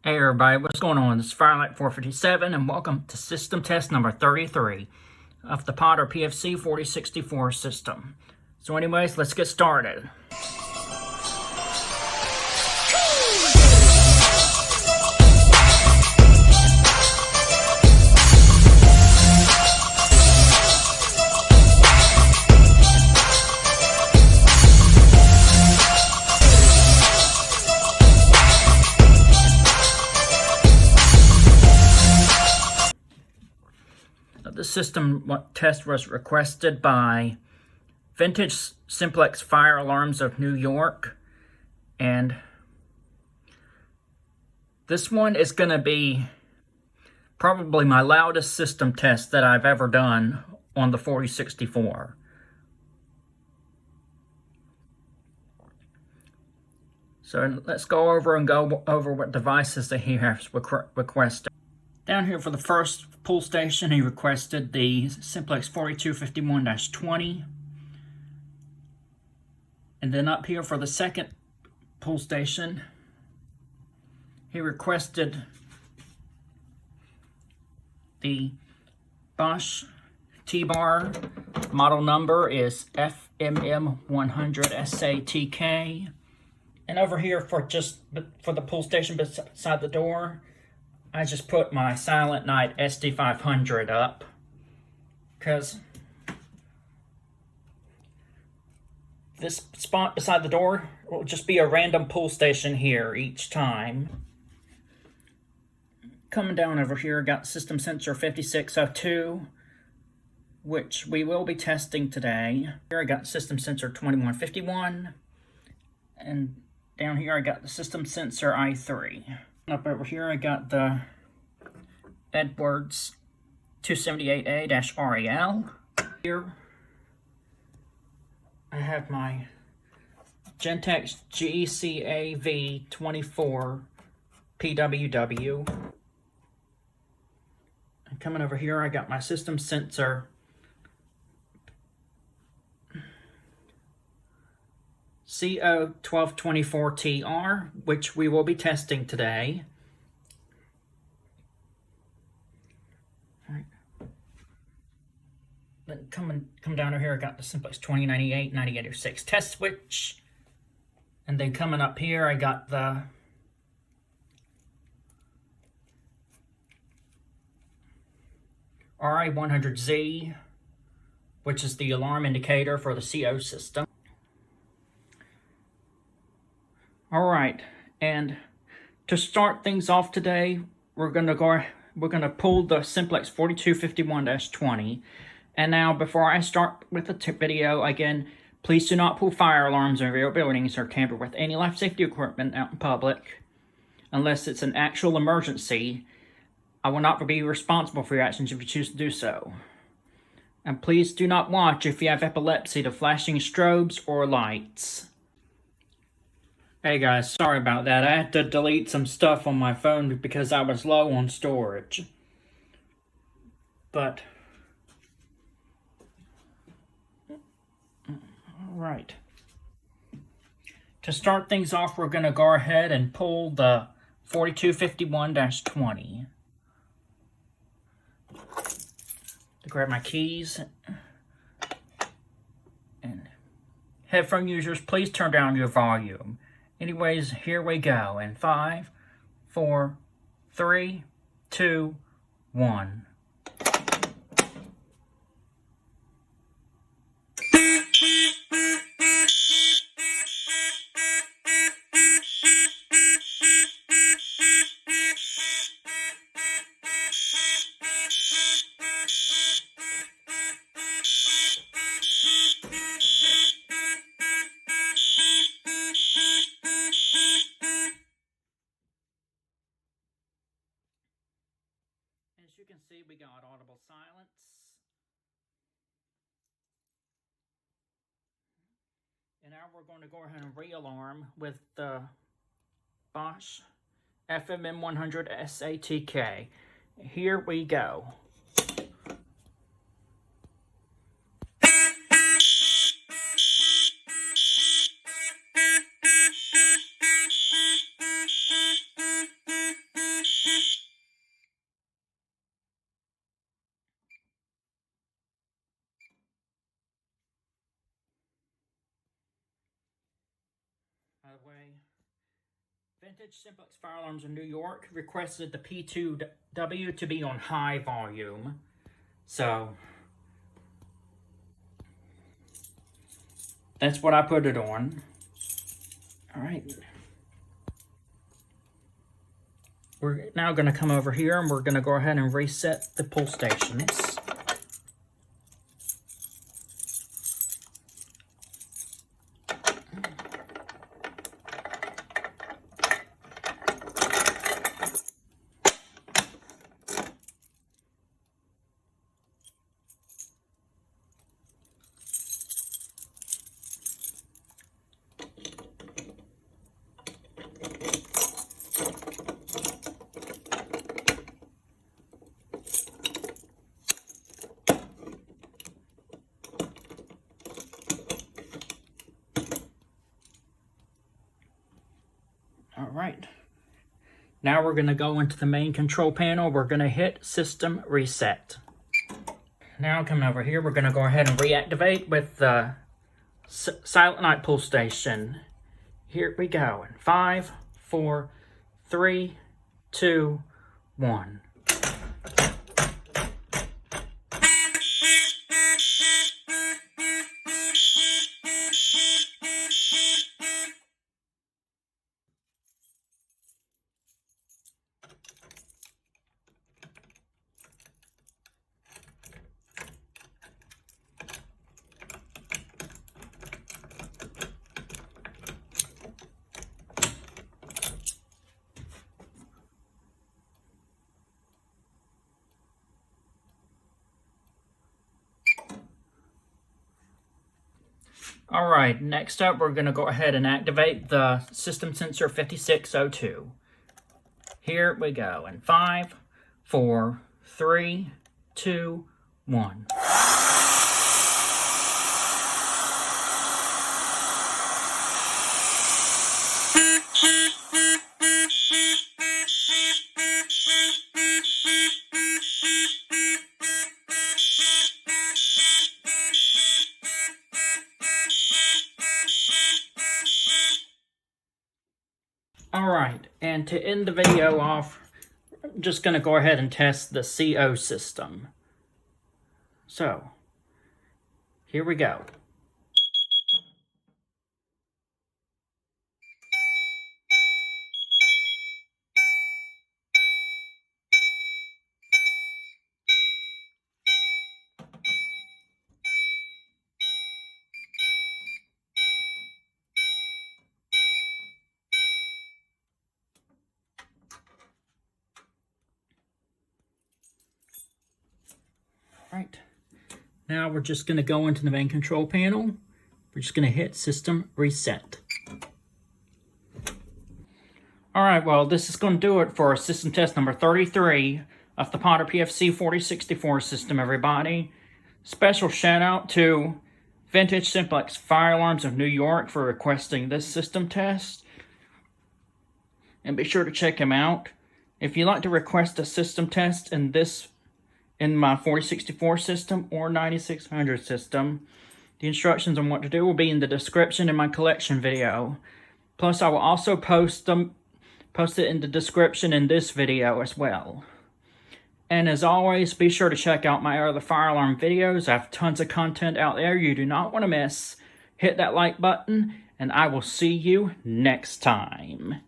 Hey everybody, what's going on? This is Faraday 457 and welcome to system test number 33 of the Potter PFC-4064 system. So anyways, let's get started. The system test was requested by Vintage Simplex Fire Alarms of New York, and this one is going to be probably my loudest system test that I've ever done on the 4064. So let's go over what devices that he has requested. Down here for the first pull station, he requested the Simplex 4251-20. And then up here for the second pull station, he requested the Bosch T-bar. Model number is FMM100-SATK. And over here for the pull station beside the door, I just put my Silent Night SD500 up because this spot beside the door will just be a random pull station here each time. Coming down over here, I got system sensor 5602, which we will be testing today. Here I got system sensor 2151, and down here I got the system sensor i3. Up over here I got the Edwards 278A-RAL. Here I have my Gentex GEC3-24-PWW. And coming over here I got my system sensor CO1224TR, which we will be testing today. Right. Then come down over here, I got the Simplex 2098-9806 test switch. And then coming up here, I got the RI100Z, which is the alarm indicator for the CO system. Alright, and to start things off today, we're gonna pull the Simplex 4251-20. And now, before I start with the video, again, please do not pull fire alarms in real buildings or tamper with any life safety equipment out in public. Unless it's an actual emergency, I will not be responsible for your actions if you choose to do so. And please do not watch if you have epilepsy to flashing strobes or lights. Hey guys, sorry about that. I had to delete some stuff on my phone because I was low on storage. But, alright. To start things off, we're going to go ahead and pull the 4251-20. To grab my keys. And headphone users, please turn down your volume. Anyways, here we go. In 5, 4, 3, 2, 1. As you can see, we got audible silence. And now we're going to go ahead and re-alarm with the Bosch FMM100-SATK. Here we go. the way. Vintage Simplex Fire Alarms in New York requested the P2W to be on high volume. So that's what I put it on. All right. We're now going to come over here and we're going to go ahead and reset the pull stations. All right, now we're going to go into the main control panel. We're going to hit System Reset. Now coming over here, we're going to go ahead and reactivate with the Silent Night pull station. Here we go in 5, 4, 3, 2, 1. All right, next up, we're going to go ahead and activate the system sensor 5602. Here we go in 5, 4, 3, 2, 1. Alright, and to end the video off, I'm just going to go ahead and test the CO system. So, here we go. Right, now we're just going to go into the main control panel. We're just going to hit System Reset. Alright, well, this is going to do it for system test number 33 of the Potter PFC-4064 system, everybody. Special shout out to Vintage Simplex Fire Alarms of New York for requesting this system test. And be sure to check him out. If you'd like to request a system test in my 4064 system or 9600 system, the instructions on what to do will be in the description in my collection video. Plus, I will also post it in the description in this video as well. And as always, be sure to check out my other fire alarm videos. I have tons of content out there you do not want to miss. Hit that like button, and I will see you next time.